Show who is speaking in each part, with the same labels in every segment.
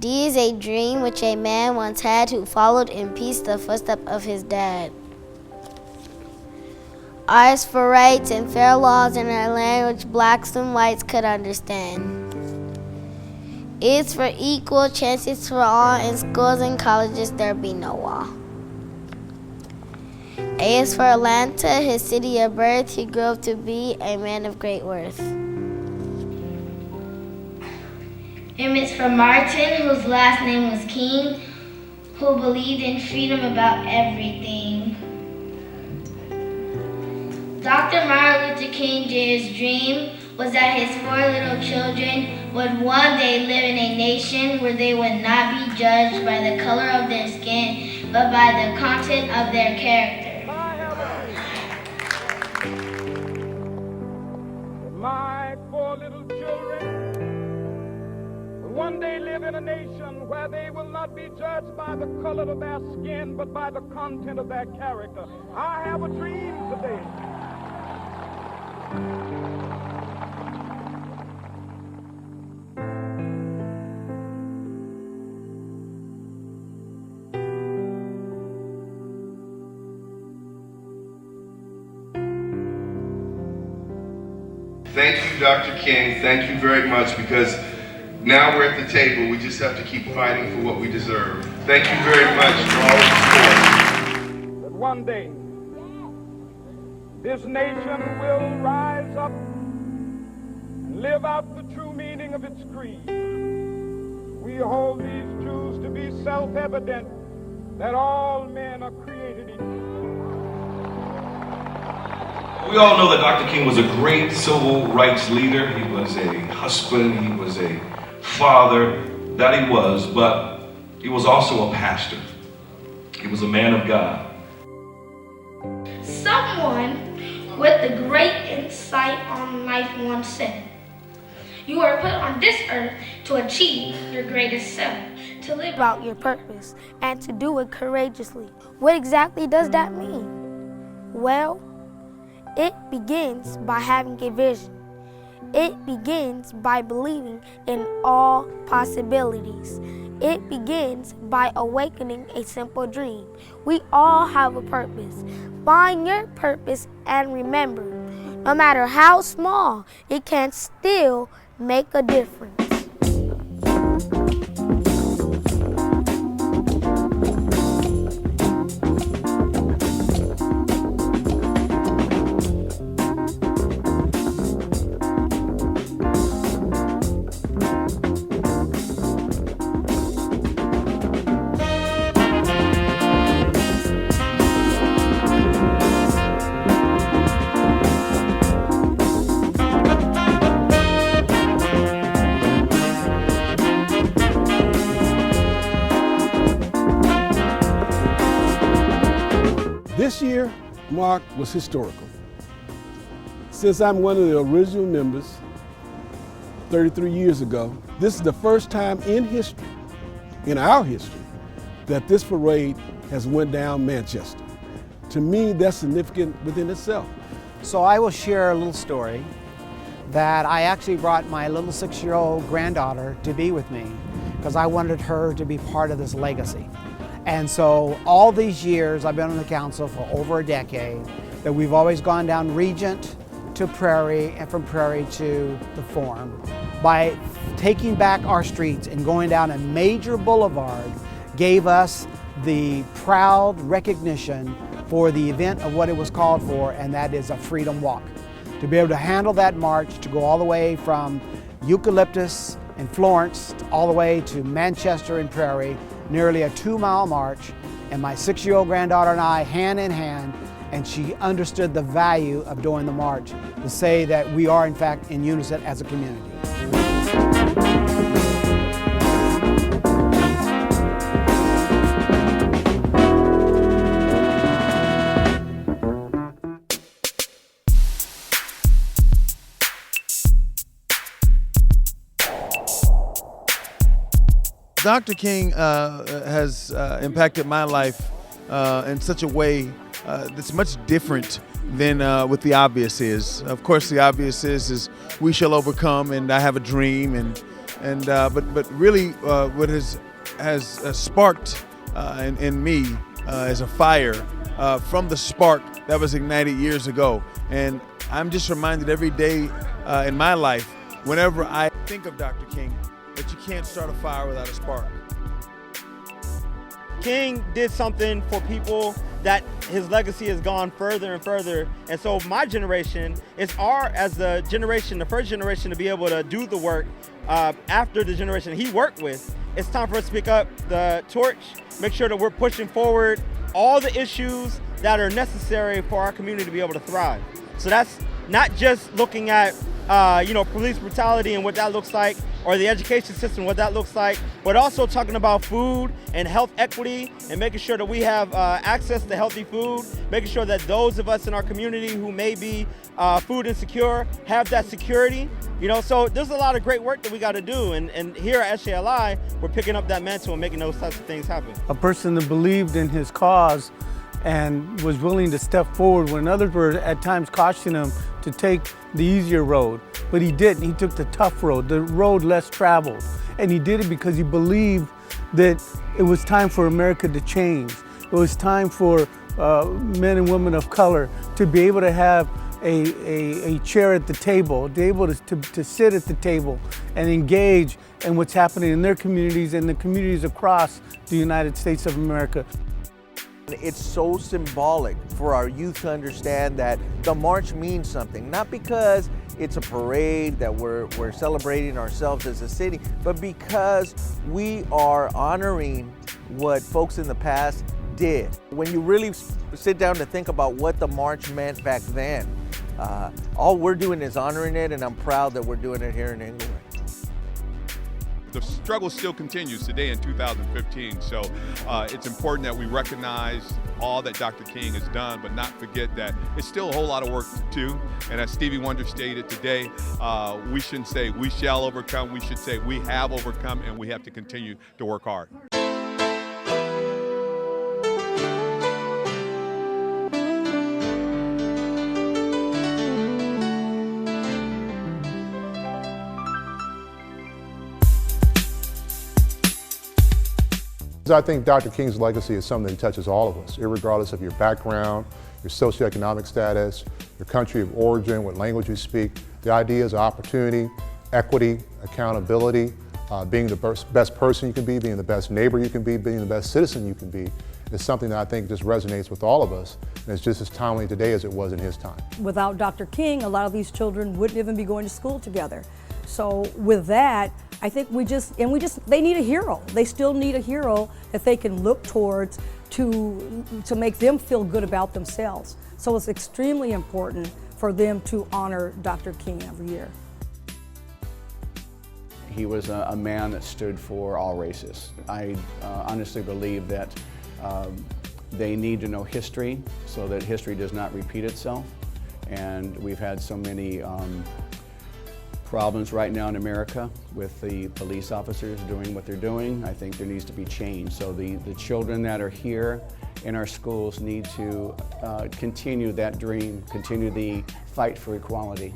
Speaker 1: D is a dream which a man once had who followed in peace the footsteps of his dad. R is for rights and fair laws in our land which blacks and whites could understand. E is for equal chances for all in schools and colleges there be no wall. A is for Atlanta, his city of birth, he grew up to be a man of great worth. M is for Martin, whose last name was King, who believed in freedom about everything. Dr. Martin Luther King Jr.'s dream was that his 4 little children would one day live in a nation where they would not be judged by the color of their skin, but by the content of their character.
Speaker 2: My 4 little children will one day live in a nation where they will not be judged by the color of their skin, but by the content of their character. I have a dream today.
Speaker 3: Thank you, Dr. King. Thank you very much, because now we're at the table. We just have to keep fighting for what we deserve. Thank you very much for all of the support.
Speaker 2: That one day, this nation will rise up and live out the true meaning of its creed. We hold these truths to be self-evident, that all men are created equal.
Speaker 4: We all know that Dr. King was a great civil rights leader. He was a husband, he was a father, that he was, but he was also a pastor. He was a man of God.
Speaker 5: Someone with a great insight on life once said, "You are put on this earth to achieve your greatest self, to live out your purpose, and to do it courageously." What exactly does that mean? Well, it begins by having a vision. It begins by believing in all possibilities. It begins by awakening a simple dream. We all have a purpose. Find your purpose and remember, no matter how small, it can still make a difference.
Speaker 6: This year, Mark, was historical. Since I'm one of the original members 33 years ago, this is the first time in history, in our history, that this parade has went down Manchester. To me, that's significant within itself.
Speaker 7: So I will share a little story that I actually brought my little 6-year-old granddaughter to be with me because I wanted her to be part of this legacy. And so all these years, I've been on the council for over a decade, that we've always gone down Regent to Prairie and from Prairie to the Forum. By taking back our streets and going down a major boulevard gave us the proud recognition for the event of what it was called for, and that is a freedom walk. To be able to handle that march, to go all the way from Eucalyptus and Florence all the way to Manchester and Prairie, nearly a 2-mile march, and my 6-year-old granddaughter and I, hand in hand, and she understood the value of doing the march to say that we are in fact in unison as a community.
Speaker 8: Dr. King has impacted my life in such a way that's much different than what the obvious is. Of course, the obvious is we shall overcome, and I have a dream, and And but really, what has sparked in me is a fire from the spark that was ignited years ago. And I'm just reminded every day in my life, whenever I think of Dr. King, that you can't start a fire without a spark.
Speaker 9: King did something for people that his legacy has gone further and further. And so my generation is as the generation, the first generation to be able to do the work after the generation he worked with. It's time for us to pick up the torch, make sure that we're pushing forward all the issues that are necessary for our community to be able to thrive. So that's not just looking at police brutality and what that looks like, or the education system, what that looks like, but also talking about food and health equity and making sure that we have access to healthy food, making sure that those of us in our community who may be food insecure have that security. So there's a lot of great work that we got to do, and here at SJLI, we're picking up that mantle and making those types of things happen.
Speaker 10: A person that believed in his cause and was willing to step forward when others were at times cautioning him to take the easier road. But he didn't. He took the tough road, the road less traveled. And he did it because he believed that it was time for America to change. It was time for men and women of color to be able to have a chair at the table, to be able to sit at the table and engage in what's happening in their communities and the communities across the United States of America.
Speaker 11: It's so symbolic for our youth to understand that the march means something, not because it's a parade that we're celebrating ourselves as a city, but because we are honoring what folks in the past did. When you really sit down to think about what the march meant back then, all we're doing is honoring it, and I'm proud that we're doing it here in Englewood.
Speaker 12: The struggle still continues today in 2015, so it's important that we recognize all that Dr. King has done, but not forget that it's still a whole lot of work to do. And as Stevie Wonder stated today, we shouldn't say we shall overcome, we should say we have overcome, and we have to continue to work hard.
Speaker 13: I think Dr. King's legacy is something that touches all of us, irregardless of your background, your socioeconomic status, your country of origin, what language you speak. The ideas of opportunity, equity, accountability, being the best person you can be, being the best neighbor you can be, being the best citizen you can be, is something that I think just resonates with all of us, and it's just as timely today as it was in his time.
Speaker 14: Without Dr. King, a lot of these children wouldn't even be going to school together. So with that, I think they need a hero. They still need a hero that they can look towards to make them feel good about themselves. So it's extremely important for them to honor Dr. King every year.
Speaker 15: He was a man that stood for all races. I honestly believe that they need to know history so that history does not repeat itself. And we've had so many problems right now in America with the police officers doing what they're doing. I think there needs to be change. So the children that are here in our schools need to continue that dream, continue the fight for equality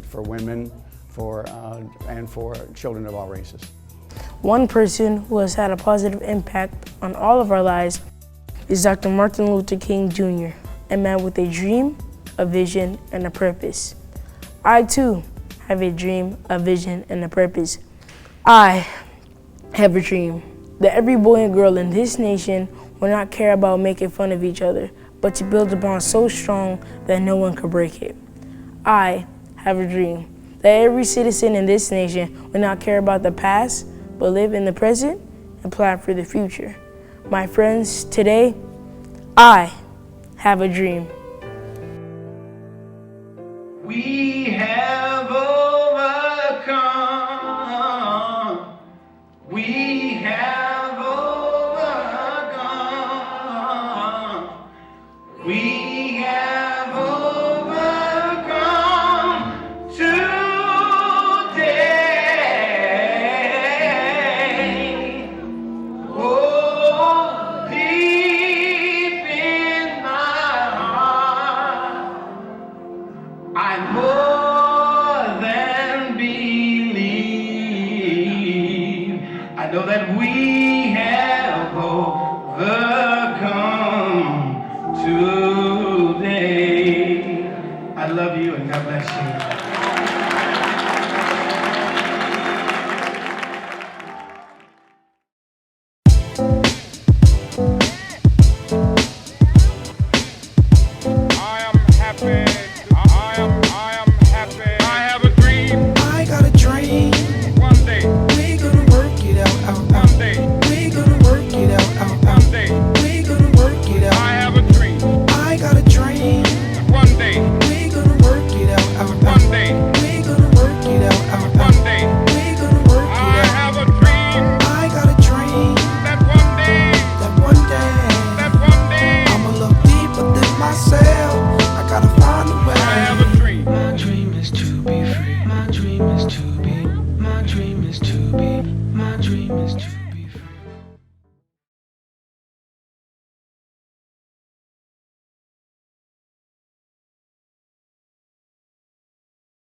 Speaker 15: for women, and for children of all races.
Speaker 5: One person who has had a positive impact on all of our lives is Dr. Martin Luther King Jr., a man with a dream, a vision, and a purpose. I too have a dream, a vision, and a purpose. I have a dream that every boy and girl in this nation will not care about making fun of each other, but to build a bond so strong that no one can break it. I have a dream that every citizen in this nation will not care about the past, but live in the present and plan for the future. My friends, today, I have a dream.
Speaker 16: We have overcome. We have overcome. We have overcome today. Oh, deep in my heart, I more than believe. I know that we have overcome today. I love you and God bless you. My dream is to